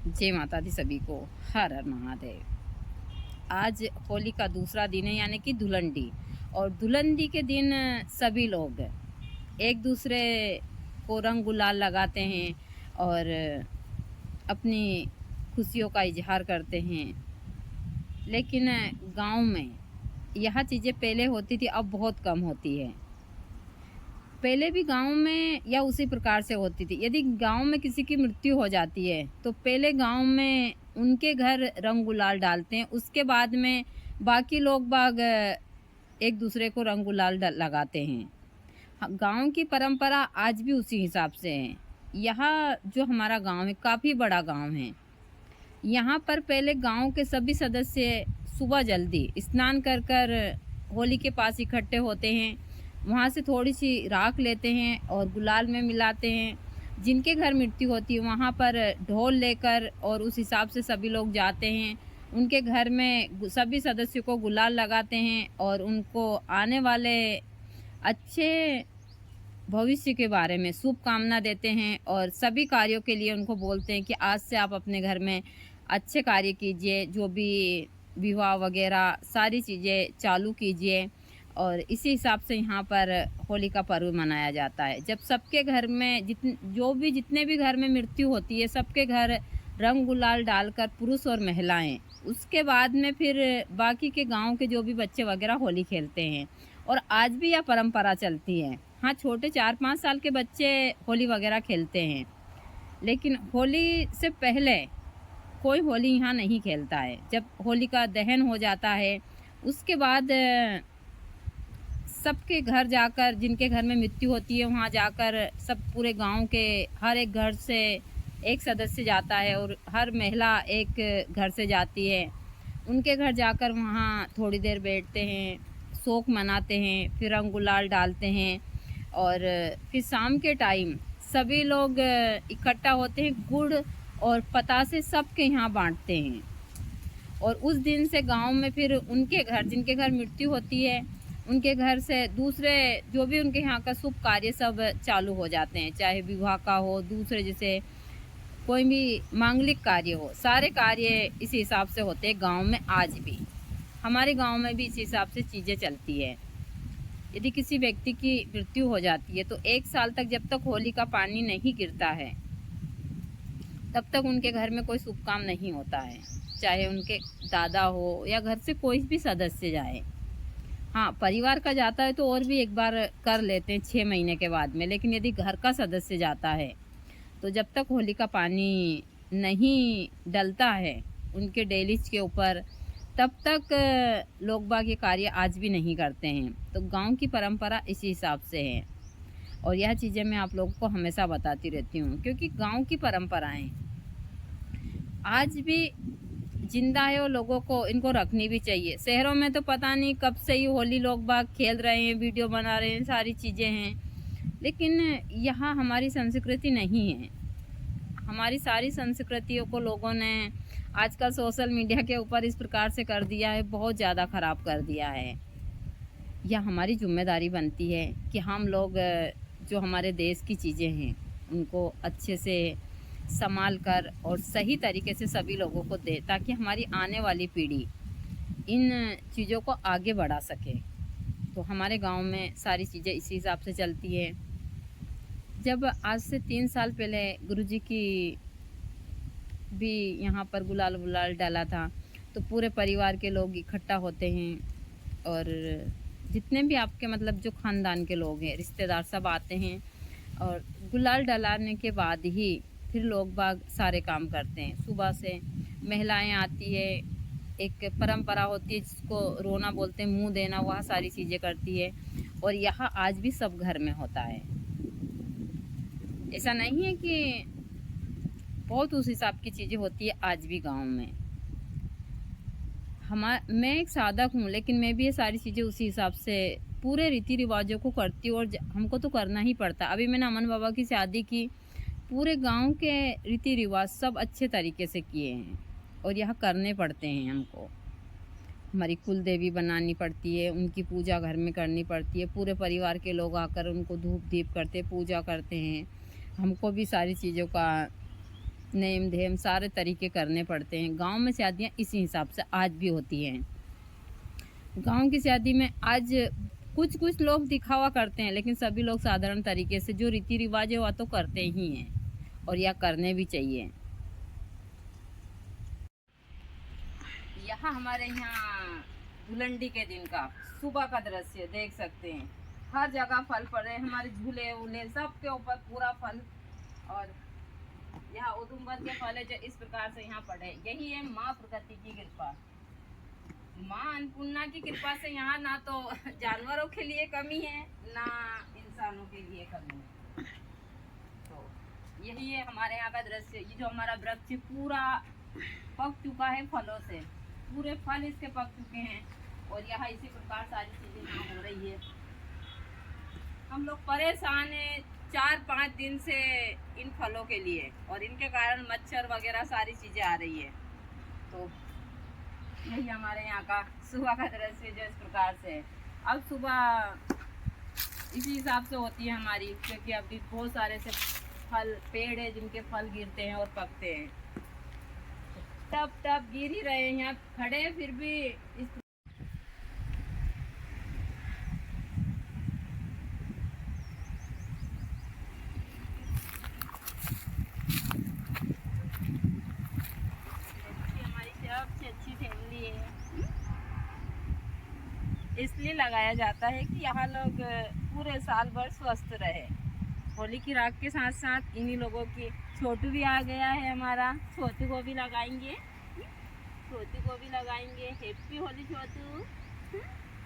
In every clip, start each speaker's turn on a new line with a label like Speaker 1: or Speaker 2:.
Speaker 1: जय माता दी सभी को। हर हर महादेव। आज होली का दूसरा दिन है, यानी कि धुलंडी। और धुलंडी के दिन सभी लोग एक दूसरे को रंग गुलाल लगाते हैं और अपनी खुशियों का इजहार करते हैं। लेकिन गांव में यह चीज़ें पहले होती थी, अब बहुत कम होती है। पहले भी गांव में या उसी प्रकार से होती थी। यदि गांव में किसी की मृत्यु हो जाती है तो पहले गांव में उनके घर रंग गुलाल डालते हैं, उसके बाद में बाकी लोग बाग एक दूसरे को रंग गुलाल लगाते हैं। गांव की परंपरा आज भी उसी हिसाब से है। यहाँ जो हमारा गांव है काफ़ी बड़ा गांव है। यहाँ पर पहले गांव के सभी सदस्य सुबह जल्दी स्नान कर कर होली के पास इकट्ठे होते हैं। वहाँ से थोड़ी सी राख लेते हैं और गुलाल में मिलाते हैं। जिनके घर मृत्यु होती है वहाँ पर ढोल लेकर और उस हिसाब से सभी लोग जाते हैं। उनके घर में सभी सदस्यों को गुलाल लगाते हैं और उनको आने वाले अच्छे भविष्य के बारे में शुभ कामना देते हैं और सभी कार्यों के लिए उनको बोलते हैं कि आज से आप अपने घर में अच्छे कार्य कीजिए, जो भी विवाह वगैरह सारी चीज़ें चालू कीजिए। और इसी हिसाब से यहाँ पर होली का पर्व मनाया जाता है। जब सबके घर में जितने भी घर में मृत्यु होती है, सबके घर रंग गुलाल डालकर पुरुष और महिलाएं, उसके बाद में फिर बाकी के गांव के जो भी बच्चे वगैरह होली खेलते हैं। और आज भी यह परंपरा चलती है। हाँ, छोटे 4-5 साल के बच्चे होली वगैरह खेलते हैं, लेकिन होली से पहले कोई होली यहाँ नहीं खेलता है। जब होली का दहन हो जाता है उसके बाद सबके घर जाकर, जिनके घर में मृत्यु होती है वहाँ जाकर सब पूरे गांव के हर एक घर से एक सदस्य जाता है और हर महिला एक घर से जाती है। उनके घर जाकर वहाँ थोड़ी देर बैठते हैं, शोक मनाते हैं, फिर रंग गुलाल डालते हैं और फिर शाम के टाइम सभी लोग इकट्ठा होते हैं, गुड़ और पतासे सबके यहाँ बांटते हैं। और उस दिन से गांव में फिर उनके घर, जिनके घर मृत्यु होती है उनके घर से दूसरे जो भी उनके यहाँ का शुभ कार्य सब चालू हो जाते हैं। चाहे विवाह का हो, दूसरे जैसे कोई भी मांगलिक कार्य हो, सारे कार्य इसी हिसाब से होते हैं गांव में। आज भी हमारे गांव में भी इसी हिसाब से चीज़ें चलती है। यदि किसी व्यक्ति की मृत्यु हो जाती है तो 1 साल तक, जब तक होली का पानी नहीं गिरता है, तब तक उनके घर में कोई शुभ काम नहीं होता है। चाहे उनके दादा हो या घर से कोई भी सदस्य जाए। हाँ, परिवार का जाता है तो और भी एक बार कर लेते हैं 6 महीने के बाद में। लेकिन यदि घर का सदस्य जाता है तो जब तक होली का पानी नहीं डलता है उनके डेलीज के ऊपर, तब तक लोग बाग ये कार्य आज भी नहीं करते हैं। तो गांव की परंपरा इसी हिसाब से है और यह चीज़ें मैं आप लोगों को हमेशा बताती रहती हूँ, क्योंकि गांव की परंपराएं आज भी जिंदा है और लोगों को इनको रखनी भी चाहिए। शहरों में तो पता नहीं कब से ही होली लोग बाग खेल रहे हैं, वीडियो बना रहे हैं, सारी चीज़ें हैं, लेकिन यहाँ हमारी संस्कृति नहीं है। हमारी सारी संस्कृतियों को लोगों ने आजकल सोशल मीडिया के ऊपर इस प्रकार से कर दिया है, बहुत ज़्यादा ख़राब कर दिया है। यह हमारी जिम्मेदारी बनती है कि हम लोग जो हमारे देश की चीज़ें हैं उनको अच्छे से संभाल कर और सही तरीके से सभी लोगों को दे, ताकि हमारी आने वाली पीढ़ी इन चीज़ों को आगे बढ़ा सके। तो हमारे गांव में सारी चीज़ें इसी हिसाब से चलती है। जब आज से 3 साल पहले गुरुजी की भी यहाँ पर गुलाल गुलाल डाला था, तो पूरे परिवार के लोग इकट्ठा होते हैं और जितने भी आपके मतलब जो ख़ानदान के लोग हैं, रिश्तेदार, सब आते हैं और गुलाल डलाने के बाद ही फिर लोग बाग सारे काम करते हैं। सुबह से महिलाएं आती है, एक परंपरा होती है जिसको रोना बोलते हैं, मुंह देना, वह सारी चीज़ें करती है और यह आज भी सब घर में होता है। ऐसा नहीं है कि बहुत उस हिसाब की चीज़ें होती है आज भी गांव में। मैं एक साधक हूँ, लेकिन मैं भी ये सारी चीज़ें उसी हिसाब से पूरे रीति रिवाजों को करती हूँ और हमको तो करना ही पड़ता। अभी मैंने अमन बाबा की शादी की, पूरे गांव के रीति रिवाज सब अच्छे तरीके से किए हैं और यह करने पड़ते हैं हमको। हमारी कुल देवी बनानी पड़ती है, उनकी पूजा घर में करनी पड़ती है। पूरे परिवार के लोग आकर उनको धूप दीप करते, पूजा करते हैं। हमको भी सारी चीज़ों का नेम धेम सारे तरीके करने पड़ते हैं। गांव में शादियां इसी हिसाब से आज भी होती हैं। गांव की शादी में आज कुछ कुछ लोग दिखावा करते हैं, लेकिन सभी लोग साधारण तरीके से जो रीति रिवाज है वह तो करते ही हैं और यह करने भी चाहिए। यहाँ हमारे यहाँ धुलंडी के दिन का सुबह का दृश्य देख सकते हैं। हर जगह फल पड़े, हमारे झूले वूले सबके ऊपर पूरा फल। और यहाँ उदुम्बर के फल है जो इस प्रकार से यहाँ पड़े। यही है माँ प्रकृति की कृपा, माँ अन्नपूर्णा की कृपा से यहाँ ना तो जानवरों के लिए कमी है ना इंसानों के लिए कमी है। तो यही है हमारे यहाँ का दृश्य। ये जो हमारा वृक्ष पूरा पक चुका है फलों से, पूरे फल इसके पक चुके हैं और यहाँ इसी प्रकार सारी चीजें यहाँ हो रही है। हम लोग परेशान हैं 4-5 दिन से इन फलों के लिए, और इनके कारण मच्छर वगैरह सारी चीजें आ रही है। तो यही हमारे यहाँ का सुबह का दृश्य जो इस प्रकार से है। अब सुबह इसी हिसाब से होती है हमारी, क्योंकि अभी बहुत सारे से फल पेड़ है जिनके फल गिरते हैं और पकते हैं। तब तब गिर ही रहे हैं, यहाँ खड़े हैं फिर भी इस सबसे अच्छी फैमिली है, इसलिए लगाया जाता है कि यहाँ लोग पूरे साल भर स्वस्थ रहे। होली की राख के साथ साथ इन्हीं लोगों की छोटू भी आ गया है हमारा, छोटू को भी लगाएंगे, छोटू को भी लगाएंगे। हैप्पी होली छोटू,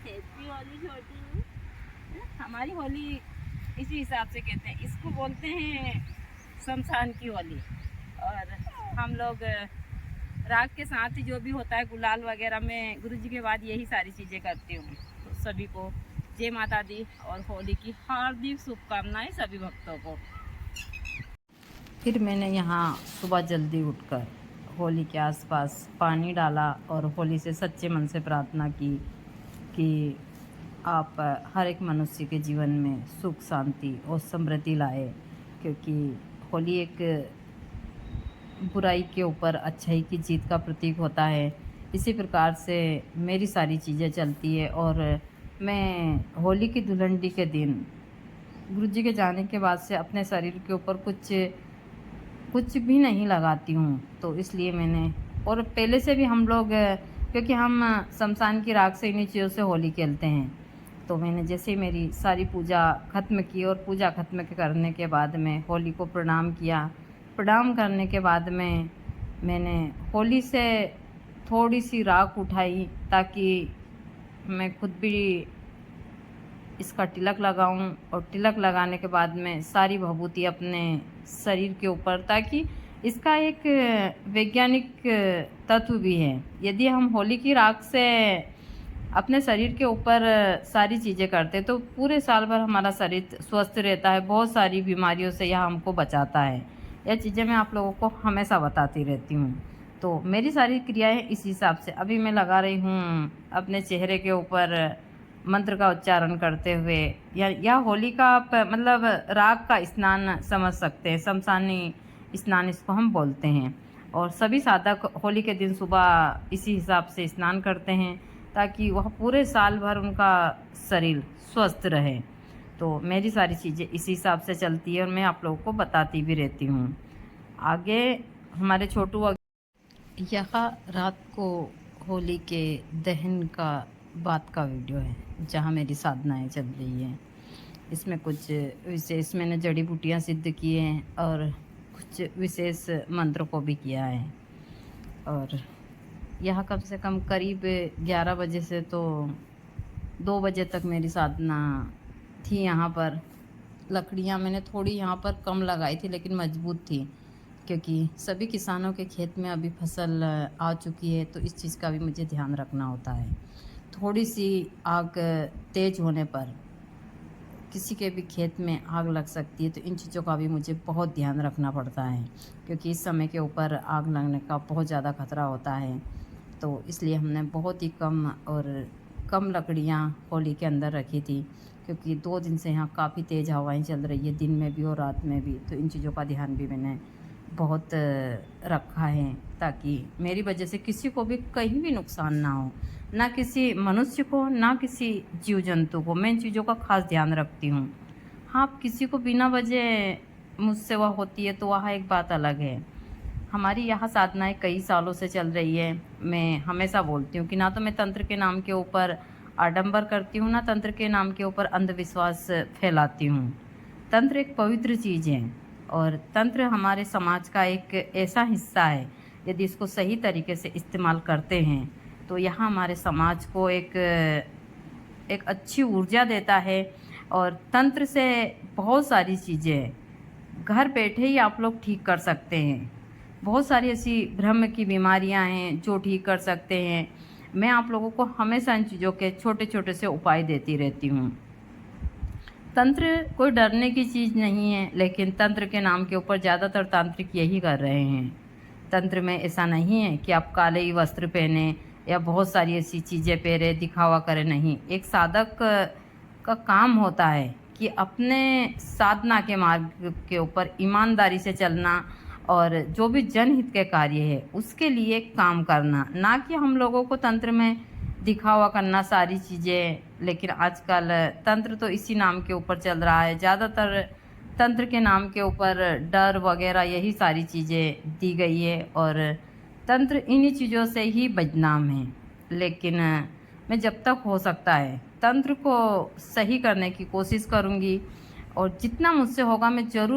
Speaker 1: हैप्पी होली छोटू। हमारी होली इसी हिसाब से कहते हैं, इसको बोलते हैं शमशान की होली। और हम लोग राख के साथ ही जो भी होता है गुलाल वगैरह में गुरु जी के बाद यही सारी चीज़ें करती हूँ। तो सभी को जय माता दी और होली की हार्दिक शुभकामनाएं सभी भक्तों को। फिर मैंने यहाँ सुबह जल्दी उठकर होली के आसपास पानी डाला और होली से सच्चे मन से प्रार्थना की कि आप हर एक मनुष्य के जीवन में सुख शांति और समृद्धि लाए, क्योंकि होली एक बुराई के ऊपर अच्छाई की जीत का प्रतीक होता है। इसी प्रकार से मेरी सारी चीज़ें चलती है और मैं होली की धुलंडी के दिन गुरु जी के जाने के बाद से अपने शरीर के ऊपर कुछ भी नहीं लगाती हूँ। तो इसलिए मैंने, और पहले से भी हम लोग, क्योंकि हम शमशान की राख से इन्हीं चीज़ों से होली खेलते हैं, तो मैंने जैसे ही मेरी सारी पूजा ख़त्म की और पूजा ख़त्म करने के बाद में होली को प्रणाम किया। प्रणाम करने के बाद में मैंने होली से थोड़ी सी राख उठाई ताकि मैं खुद भी इसका तिलक लगाऊं, और तिलक लगाने के बाद में सारी भभूति अपने शरीर के ऊपर, ताकि इसका एक वैज्ञानिक तत्व भी है। यदि हम होली की राख से अपने शरीर के ऊपर सारी चीज़ें करते तो पूरे साल भर हमारा शरीर स्वस्थ रहता है, बहुत सारी बीमारियों से यह हमको बचाता है। यह चीज़ें मैं आप लोगों को हमेशा बताती रहती हूँ। तो मेरी सारी क्रियाएं इस हिसाब से अभी मैं लगा रही हूँ अपने चेहरे के ऊपर मंत्र का उच्चारण करते हुए, या होली का आप मतलब राख का स्नान समझ सकते हैं, शमशानी स्नान इसको हम बोलते हैं। और सभी साधक होली के दिन सुबह इसी हिसाब से स्नान करते हैं ताकि वह पूरे साल भर उनका शरीर स्वस्थ रहे। तो मेरी सारी चीज़ें इसी हिसाब से चलती है और मैं आप लोगों को बताती भी रहती हूँ। आगे हमारे छोटू यहाँ रात को होली के दहन का बात का वीडियो है जहाँ मेरी साधनाएं चल रही हैं। इसमें कुछ विशेष मैंने जड़ी बूटियाँ सिद्ध की हैं और कुछ विशेष मंत्र को भी किया है। और यह कम से कम करीब 11 बजे से तो 2 बजे तक मेरी साधना थी। यहाँ पर लकड़ियाँ मैंने थोड़ी यहाँ पर कम लगाई थी लेकिन मजबूत थी, क्योंकि सभी किसानों के खेत में अभी फसल आ चुकी है, तो इस चीज़ का भी मुझे ध्यान रखना होता है। थोड़ी सी आग तेज़ होने पर किसी के भी खेत में आग लग सकती है, तो इन चीज़ों का भी मुझे बहुत ध्यान रखना पड़ता है, क्योंकि इस समय के ऊपर आग लगने का बहुत ज़्यादा खतरा होता है। तो इसलिए हमने बहुत ही कम लकड़ियाँ होली के अंदर रखी थी, क्योंकि 2 दिन से यहाँ काफ़ी तेज़ हवाएं चल रही है, दिन में भी और रात में भी। तो इन चीज़ों का ध्यान भी मैंने बहुत रखा है, ताकि मेरी वजह से किसी को भी कहीं भी नुकसान ना हो, ना किसी मनुष्य को, ना किसी जीव जंतु को। मैं इन चीज़ों का खास ध्यान रखती हूँ। हाँ, किसी को बिना वजह मुझसे वह होती है तो वह एक बात अलग है। हमारी यहाँ साधनाएँ कई सालों से चल रही है। मैं हमेशा बोलती हूँ कि ना तो मैं तंत्र के नाम के ऊपर आडंबर करती हूँ, ना तंत्र के नाम के ऊपर अंधविश्वास फैलाती हूँ। तंत्र एक पवित्र चीज़ है और तंत्र हमारे समाज का एक ऐसा हिस्सा है, यदि इसको सही तरीके से इस्तेमाल करते हैं तो यह हमारे समाज को एक अच्छी ऊर्जा देता है। और तंत्र से बहुत सारी चीज़ें घर बैठे ही आप लोग ठीक कर सकते हैं। बहुत सारी ऐसी भ्रम की बीमारियां हैं जो ठीक कर सकते हैं। मैं आप लोगों को हमेशा इन चीज़ों के छोटे छोटे से उपाय देती रहती हूँ। तंत्र कोई डरने की चीज़ नहीं है, लेकिन तंत्र के नाम के ऊपर ज़्यादातर तांत्रिक यही कर रहे हैं। तंत्र में ऐसा नहीं है कि आप काले ही वस्त्र पहने या बहुत सारी ऐसी चीज़ें पहने दिखावा करें, नहीं। एक साधक का काम होता है कि अपने साधना के मार्ग के ऊपर ईमानदारी से चलना और जो भी जनहित के कार्य है उसके लिए काम करना, ना कि हम लोगों को तंत्र में दिखावा करना सारी चीज़ें। लेकिन आजकल तंत्र तो इसी नाम के ऊपर चल रहा है। ज़्यादातर तंत्र के नाम के ऊपर डर वगैरह यही सारी चीज़ें दी गई है और तंत्र इन्हीं चीज़ों से ही बदनाम है। लेकिन मैं जब तक हो सकता है तंत्र को सही करने की कोशिश करूँगी और जितना मुझसे होगा मैं ज़रूर